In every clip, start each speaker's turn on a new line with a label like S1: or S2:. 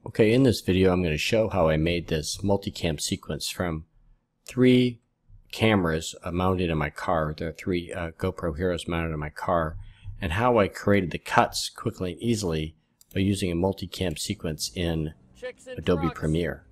S1: Okay, in this video I'm going to show how I made this multicam sequence from 3 cameras mounted in my car. There are 3 GoPro Heroes mounted in my car, and how I created the cuts quickly and easily by using a multicam sequence in Adobe Premiere.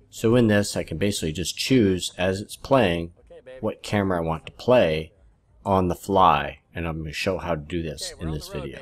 S1: So in this I can basically just choose as it's playing what camera I want to play on the fly, and I'm going to show how to do this in this video.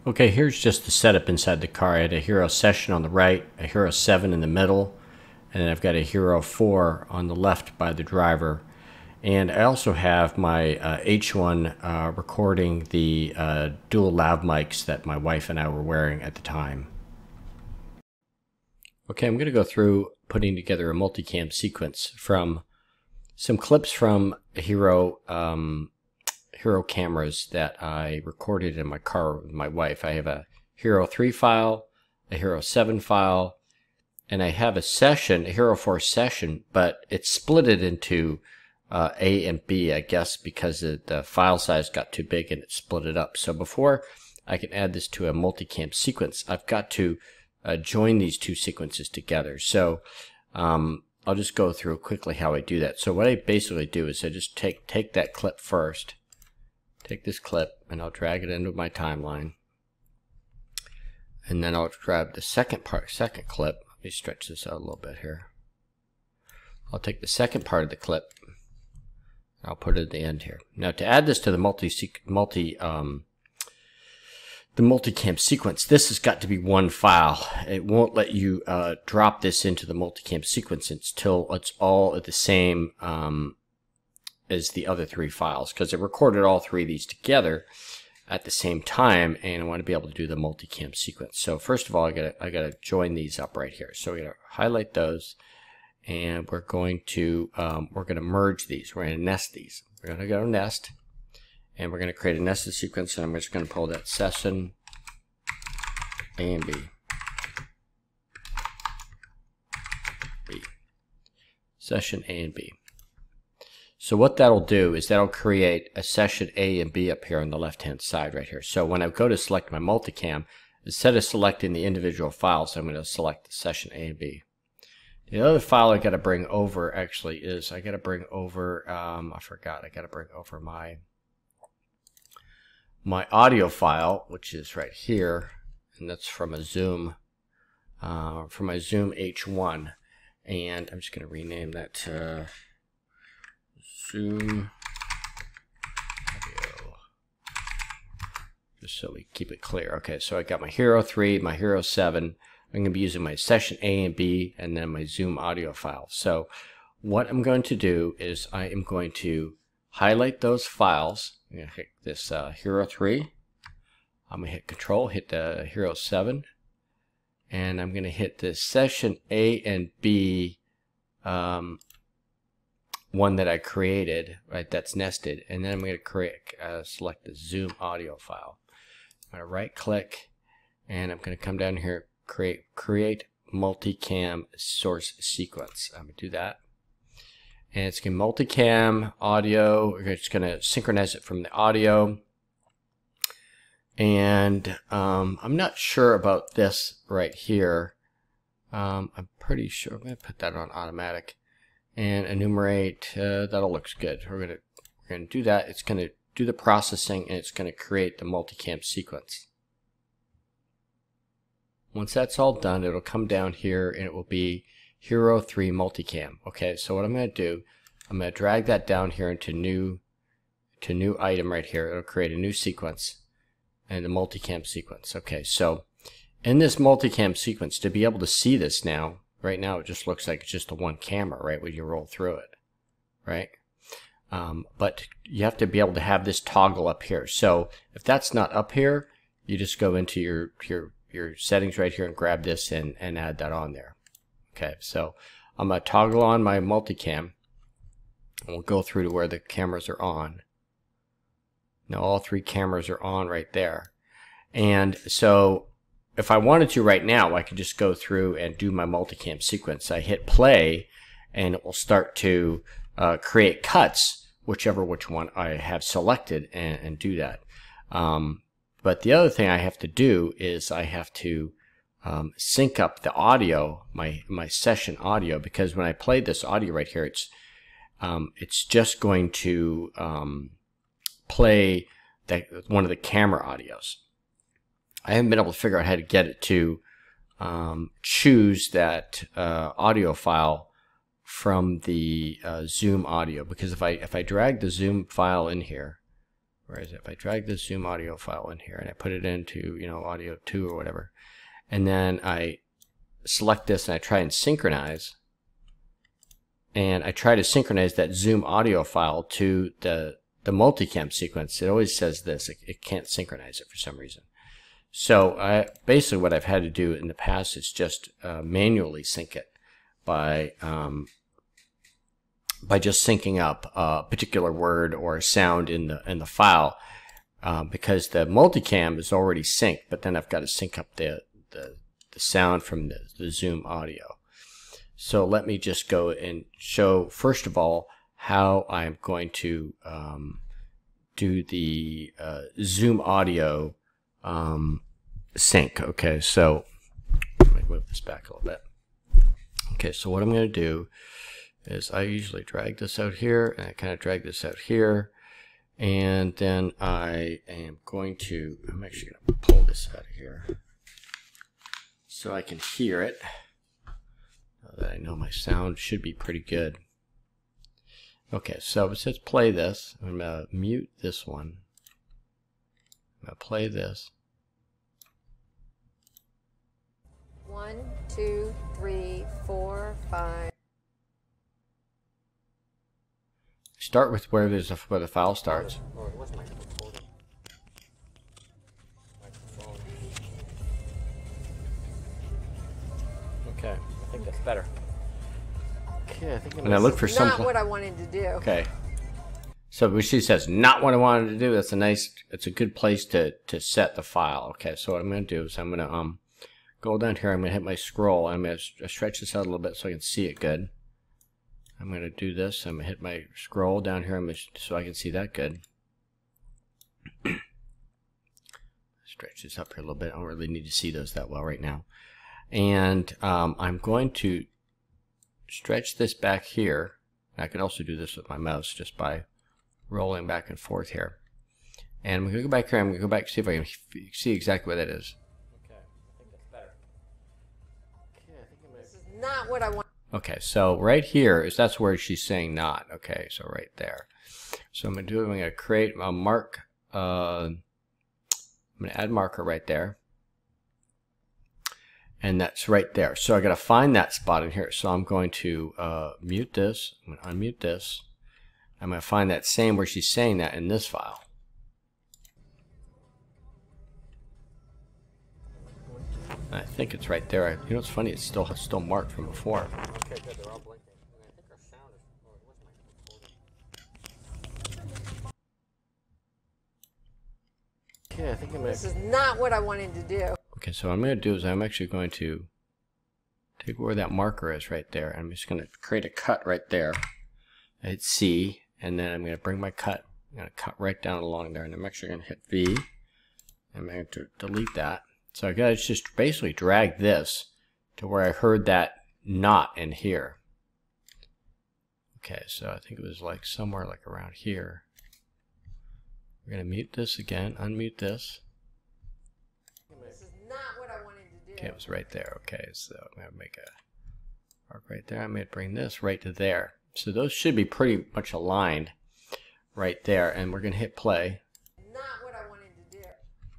S1: Okay, here's just the setup inside the car. I had a Hero Session on the right, a Hero 7 in the middle, and then I've got a Hero 4 on the left by the driver. And I also have my H1 recording the dual lav mics that my wife and I were wearing at the time. Okay, I'm going to go through putting together a multicam sequence from some clips from Hero cameras that I recorded in my car with my wife. I have a Hero 3 file, a Hero 7 file, and I have a session, a Hero 4 session, but it's split it into A and B, I guess, because the file size got too big and it split it up. So before I can add this to a multicam sequence, I've got to join these 2 sequences together. So I'll just go through quickly how I do that. So what I basically do is I just take that clip first. Take this clip and I'll drag it into my timeline, and then I'll grab the second clip. Let me stretch this out a little bit here. I'll take the second part of the clip and I'll put it at the end here. Now to add this to the multicam sequence, this has got to be one file. It won't let you drop this into the multicam sequence until it's all at the same as the other 3 files, because I recorded all 3 of these together at the same time, and I want to be able to do the multicam sequence. So first of all, I gotta join these up right here. So we're gonna highlight those, and we're going to merge these. We're gonna nest these. We're gonna go nest, and we're gonna create a nested sequence. And I'm just gonna pull that session A and B. Session A and B. So what that'll do is that'll create a session A and B up here on the left hand side right here. So when I go to select my multicam, instead of selecting the individual files, I'm going to select the session A and B. The other file I got to bring over actually is I got to bring over I forgot, I got to bring over my audio file, which is right here, and that's from a Zoom from my Zoom H1, and I'm just going to rename that to Zoom audio, just so we keep it clear. Okay, so I got my Hero 3, my Hero 7. I'm going to be using my session A and B, and then my Zoom audio file. So what I'm going to do is I am going to highlight those files. I'm going to hit this Hero 3. I'm going to hit Control, hit the Hero 7, and I'm going to hit the session A and B one that I created, right, that's nested, and then I'm going to select the Zoom audio file. I'm going to right click, and I'm going to come down here, create multicam source sequence. I'm going to do that, and it's going to multicam audio. We're just going to synchronize it from the audio, and I'm not sure about this right here. I'm pretty sure I'm going to put that on automatic and enumerate. That all looks good. We're gonna do that. It's gonna do the processing, and it's gonna create the multicam sequence. Once that's all done, it'll come down here and it will be Hero 3 multicam. Okay, so what I'm gonna do, I'm gonna drag that down here into new item right here. It'll create a new sequence and the multicam sequence. Okay, so in this multicam sequence, to be able to see this now, right now it just looks like it's just a one camera, right, when you roll through it, right? But you have to be able to have this toggle up here. So if that's not up here, you just go into your settings right here and grab this and add that on there. Okay, so I'm going to toggle on my multicam, and we'll go through to where the cameras are on. Now all 3 cameras are on right there. And so if I wanted to right now, I could just go through and do my multicam sequence. I hit play, and it will start to create cuts, which one I have selected, and do that. But the other thing I have to do is I have to sync up the audio, my session audio, because when I play this audio right here, it's just going to play one of the camera audios. I haven't been able to figure out how to get it to choose that audio file from the Zoom audio, because if I drag the Zoom file in here, where is it? If I drag the Zoom audio file in here and I put it into, you know, audio 2 or whatever, and then I select this and I try and synchronize, and I try to synchronize that Zoom audio file to the MultiCam sequence, it always says this, it can't synchronize it for some reason. So basically what I've had to do in the past is just manually sync it by just syncing up a particular word or sound in the file, because the multicam is already synced, but then I've got to sync up the sound from the Zoom audio. So let me just go and show first of all how I'm going to do the Zoom audio sync. Okay, so let me move this back a little bit. Okay, so what I'm going to do is I usually drag this out here, and I kind of drag this out here, and then I'm actually going to pull this out of here so I can hear it. Now that I know my sound should be pretty good. Okay, so it says play this. I'm going to mute this one. I'm going to play this.
S2: 1, 2, 3, 4, 5.
S1: Start with where the file starts. Okay, I think that's better. Okay, I think I'm gonna look for some.
S2: Not what I wanted to do.
S1: Okay, so when she says not what I wanted to do, that's it's a good place to set the file. Okay, so what I'm gonna do is I'm gonna go down here. I'm gonna hit my scroll. I'm gonna stretch this out a little bit so I can see it good. I'm going to do this. I'm going to hit my scroll down here so I can see that good. Stretch this up here a little bit. I don't really need to see those that well right now. And I'm going to stretch this back here. I can also do this with my mouse just by rolling back and forth here. And I'm going to go back here. I'm going to go back and see if I can see exactly what that is. Okay, I think that's better. Okay, I think
S2: this is not what I want.
S1: Okay, so right here that's where she's saying not. Okay, so right there. So I'm going to create a mark. I'm going to add marker right there. And that's right there. So I got to find that spot in here. So I'm going to mute this. I'm going to unmute this. I'm going to find that same where she's saying that in this file. I think it's right there. You know what's funny? It's still marked from before. Okay, good. They're all blinking. And I think our sound is. Okay, I think I'm gonna.
S2: This is not what I wanted to do.
S1: Okay, so what I'm going to do is I'm actually going to take where that marker is right there. I'm just going to create a cut right there. I hit C, and then I'm going to bring my cut. I'm going to cut right down along there, and I'm actually going to hit V. I'm going to delete that. So I got to just basically drag this to where I heard that not in here. Okay, so I think it was like somewhere like around here. We're going to mute this again, unmute this.
S2: This is not what I wanted to do.
S1: Okay, it was right there. Okay, so I'm going to make a mark right there. I'm going to bring this right to there. So those should be pretty much aligned right there. And we're going to hit play.
S2: Not what I wanted to do.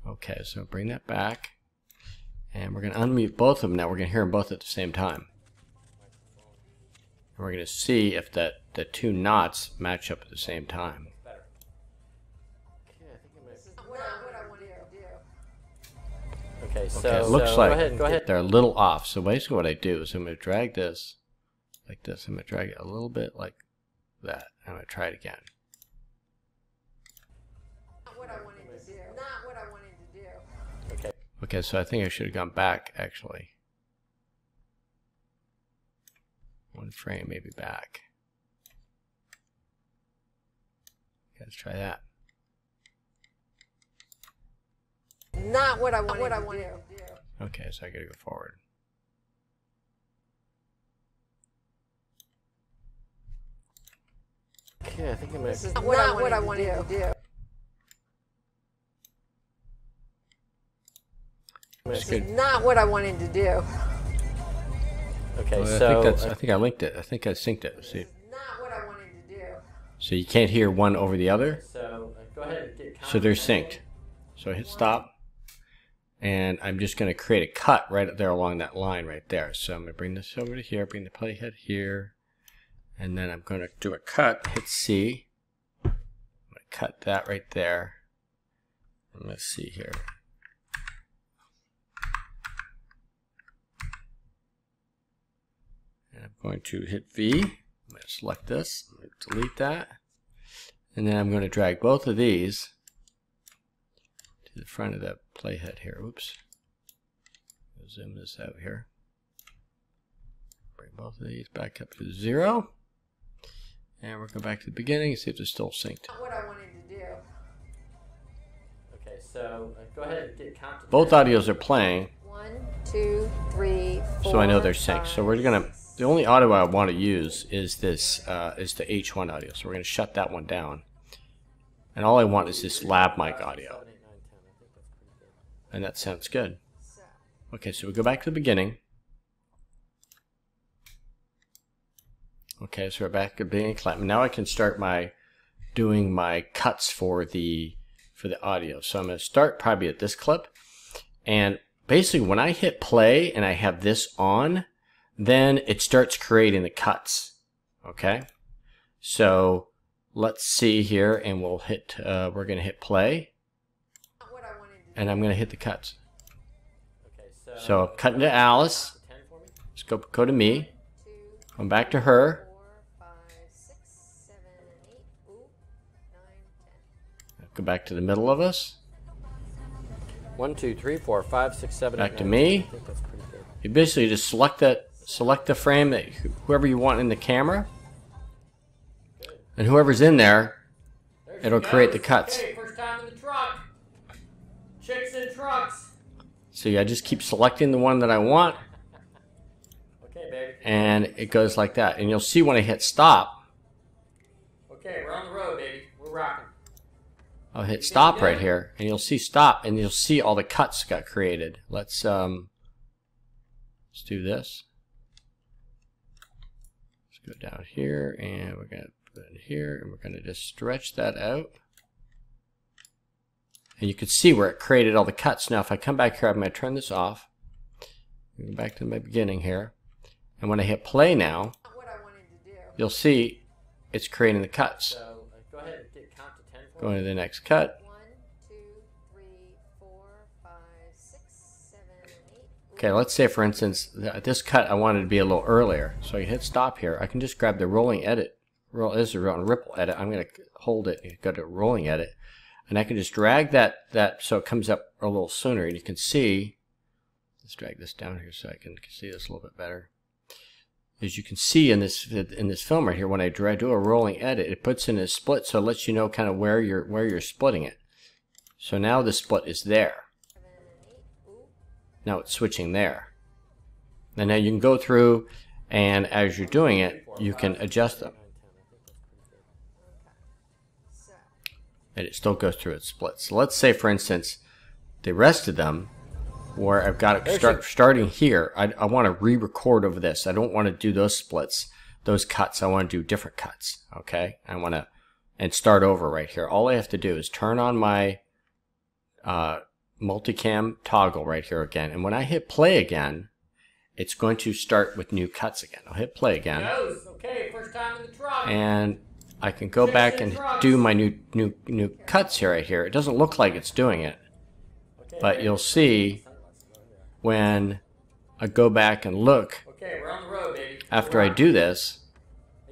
S1: Okay, so bring that back. And we're going to unmute both of them now. We're going to hear them both at the same time. And we're going to see if the two knots match up at the same time. Okay, so it looks like
S3: go ahead.
S1: they're a litlittle off. So basically what I do is I'm going to drag this like this. I'm going to drag it a little bit like that. I'm going to try it again.
S2: Not what I wanted to do. Not what I wanted to do.
S1: Okay. Okay, so I think I should have gone back actually. One frame maybe back. Okay, let's try that.
S2: not what I wanted to do.
S1: Okay, so I gotta go forward. Okay, I think I'm
S2: This is
S1: gonna.
S2: not what I wanted to do.
S1: That's
S2: This is
S1: good.
S2: not what I wanted to do.
S1: Okay,
S3: Well,
S1: so I think I linked it. I think I synced it. See,
S2: This is not what I wanted to do.
S1: so you can't hear one over the other.
S3: So go ahead and get
S1: So they're synced. So I hit stop, and I'm just going to create a cut right there along that line right there. So I'm going to bring this over to here, bring the playhead here, and then I'm going to do a cut, hit C. I'm going to cut that right there. And let's see here. And I'm going to hit V. I'm going to select this, I'm going to delete that, and then I'm going to drag both of these to the front of the playhead here. Oops. Zoom this out here. Bring both of these back up to 0. And we'll go back to the beginning and see if they're still synced.
S2: Not what I wanted to do.
S3: Okay, so go ahead and get count to
S1: Both audios are playing,
S2: 1, 2, 3, 4.
S1: so I know they're synced. So we're gonna, the only audio I want to use is this, is the H1 audio. So we're gonna shut that one down. And all I want is this lab mic audio.
S3: 7, 8, 9, 10. I think that's pretty good.
S1: And that sounds good. Okay, so we go back to the beginning. Okay, so we're back at the beginning clip. Now I can start doing my cuts for the audio. So I'm going to start probably at this clip. And basically when I hit play and I have this on, then it starts creating the cuts. Okay? So let's see here, and we'll hit we're going to hit play.
S2: Not what I wanted to do.
S1: And I'm going to hit the cuts.
S3: Okay,
S1: So I'm cutting to Alice.
S3: 10 for me.
S1: Let's go to me.
S2: 2,
S1: Come back to her.
S2: 4, 5, 6, 7, 8, 9, 10.
S1: Go back to the middle of us.
S3: 1, 2, 3, 4, 5, 6, 7,
S1: Back
S3: 8,
S1: to
S3: 9,
S1: me.
S3: 10. I think that's pretty good.
S1: You basically just select the frame that whoever you want in the camera, and whoever's in there, it'll create the cuts.
S3: Okay, first time in the truck. Chicks in trucks.
S1: So I just keep selecting the one that I want,
S3: Okay, baby.
S1: and it goes like that. And you'll see when I hit stop,
S3: Okay, we're on the road, baby. We're rocking.
S1: I'll hit stop right here, and you'll see stop, and you'll see all the cuts got created. Let's do this. Let's go down here, and we're gonna put it here, and we're gonna just stretch that out. And you can see where it created all the cuts. Now if I come back here, I'm going to turn this off. Go back to my beginning here. And when I hit play now,
S2: Not what I wanted to do.
S1: you'll see it's creating the cuts.
S3: So go ahead and get count to 10 for
S1: Going
S3: me.
S1: to the next cut.
S2: 1, 2, 3, 4, 5, 6, 7, 8.
S1: Okay, let's say for instance, this cut I wanted to be a little earlier. So I hit stop here. I can just grab the rolling edit. This is a ripple edit. I'm going to hold it and go to rolling edit. And I can just drag that so it comes up a little sooner. And you can see, let's drag this down here so I can see this a little bit better. As you can see in this film right here, when I do a rolling edit, it puts in a split, so it lets you know kind of where you're splitting it. So now the split is there. Now it's switching there. And now you can go through, and as you're doing it, you can adjust them. And it still goes through its splits. So let's say, for instance, the rest of them, where I've got it starting here, I want to re-record over this. I don't want to do those splits, those cuts. I want to do different cuts. Okay, I want to and start over right here. All I have to do is turn on my multicam toggle right here again, and when I hit play again, it's going to start with new cuts again. I'll hit play again.
S3: Okay, first time in the truck.
S1: And I can go back and do my new cuts here right here. It doesn't look like it's doing it, but you'll see when I go back and look
S3: Okay, we're on the road, baby.
S1: after I do this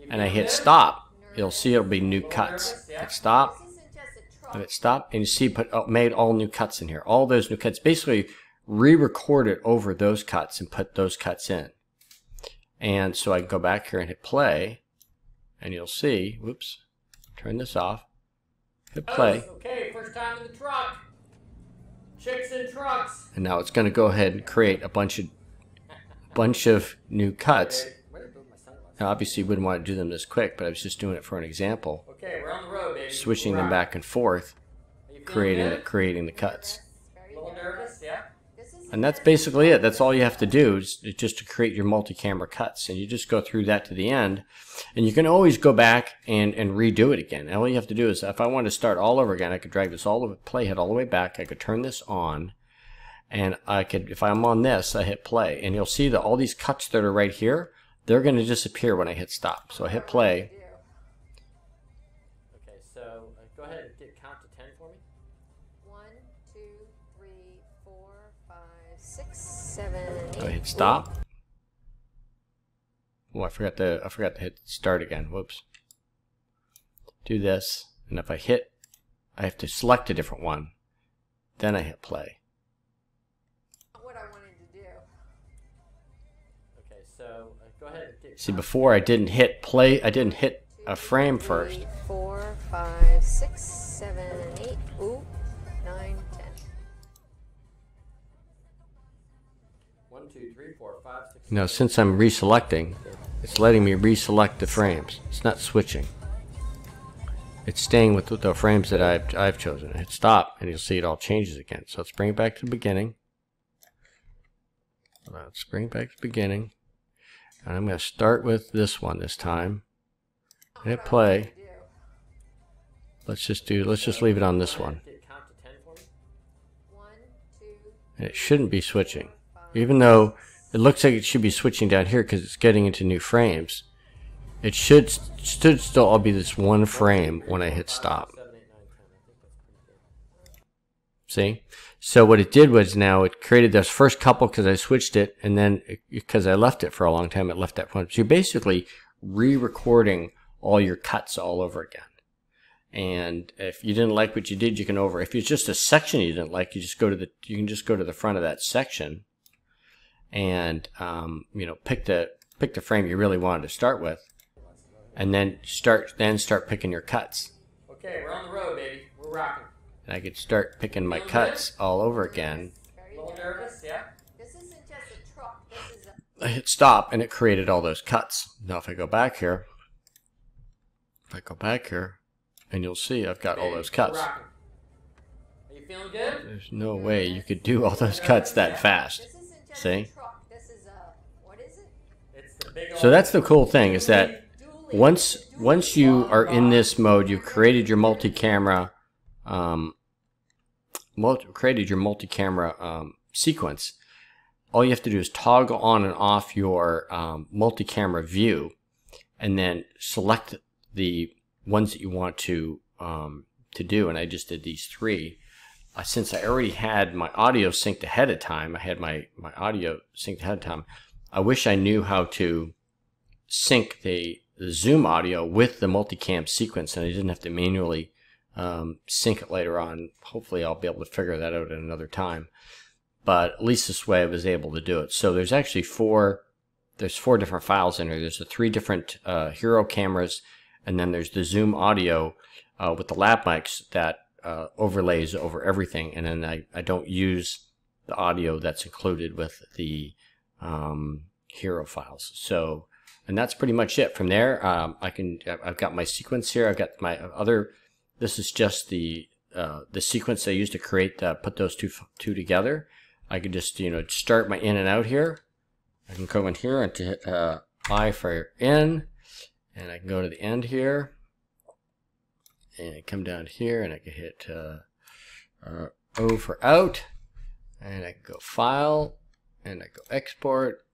S1: and I hit stop, you'll see it'll be new cuts. Hit stop,
S2: This isn't just a truck.
S1: and hit stop, and you see made all new cuts in here. All those new cuts, basically re-recorded over those cuts and put those cuts in. And so I can go back here and hit play, and you'll see, whoops, turn this off, hit play.
S3: Okay, first time in the truck. Chicks in trucks.
S1: And now it's going to go ahead and create a bunch of new cuts. Now, obviously, you wouldn't want to do them this quick, but I was just doing it for an example.
S3: Okay, we're on the road, baby.
S1: Switching them back and forth, creating the cuts.
S3: A little nervous, yeah?
S1: And that's basically it. That's all you have to do is just to create your multi-camera cuts. And you just go through that to the end. And you can always go back and redo it again. And all you have to do is, if I want to start all over again, I could drag this playhead all the way back. I could turn this on. And I could, if I'm on this, I hit play. And you'll see that all these cuts that are right here, they're going to disappear when I hit stop. So I hit play.
S3: Okay, so go ahead and count to 10 for me.
S2: 1, 2, 3, 4, 5, 6, 7, 8.
S1: I hit stop. Oh, I forgot to hit start again. Whoops. Do this, and if I hit, I have to select a different one. Then I hit play.
S2: What I wanted to do.
S3: Okay, so go ahead and
S1: See, before I didn't hit play. I didn't hit a frame first.
S2: 3, 4, 5, 6, 7, 8. Ooh, 9, 10.
S3: 1, 2, 3, 4, 5, 6.
S1: Now, since I'm reselecting, it's letting me reselect the frames. It's not switching. It's staying with the frames that I've chosen. I hit stop, and you'll see it all changes again. So let's bring it back to the beginning. Let's bring it back to the beginning. And I'm going to start with this one this time. And hit play. Let's just leave it on this one.
S3: Count to 10 for me.
S2: 1, 2,
S1: And it shouldn't be switching. Even though it looks like it should be switching down here because it's getting into new frames. It should still all be this one frame when I hit stop.
S3: 7, 8, 9, 10. I think that's pretty good.
S1: See? So what it did was now it created those first couple because I switched it, and then because I left it for a long time, it left that one. So you're basically re-recording all your cuts all over again. And if you didn't like what you did, you can if it's just a section you didn't like, you can just go to the front of that section and pick the frame you really wanted to start with, and then start picking your cuts.
S3: Okay, we're on the road, baby. We're rocking.
S1: And I could start picking my cuts all over again.
S3: A little nervous, yeah?
S2: This isn't just a truck. This is a.
S1: I hit stop, and it created all those cuts. Now if I go back here, and you'll see I've got all those cuts.
S3: We're rocking. Are you feeling good?
S1: There's no way you could do all those cuts that fast.
S2: This isn't just
S1: See?
S2: a truck. This is a. What is it?
S3: It's the big
S1: So that's the cool thing, is that once you are in this mode, you've created your multi-camera sequence. All you have to do is toggle on and off your multi-camera view, and then select the ones that you want to do. And I just did these three. Since I already had my audio synced ahead of time, I wish I knew how to sync the Zoom audio with the multicam sequence, and I didn't have to manually sync it later on. Hopefully I'll be able to figure that out at another time. But at least this way I was able to do it. So there's actually four different files in here. There's the 3 different hero cameras, and then there's the Zoom audio with the lab mics that overlays over everything. And then I don't use the audio that's included with the hero files. So, and that's pretty much it. From there, I've got my sequence here. I've got my other. This is just the sequence I used to create, put those two together. I could just start my in and out here. I can go in here and hit I for in, and I can go to the end here, and come down here, and I can hit O for out, and I can go File, and I go Export,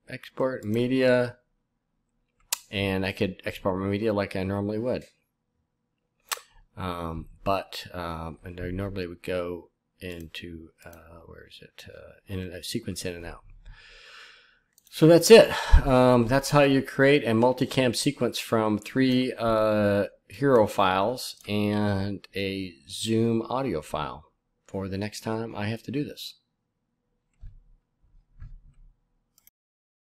S1: Export Media, and I could export my media like I normally would. And I normally would go into where is it? In and out, sequence in and out. So that's it. That's how you create a multicam sequence from 3 hero files and a Zoom audio file for the next time I have to do this.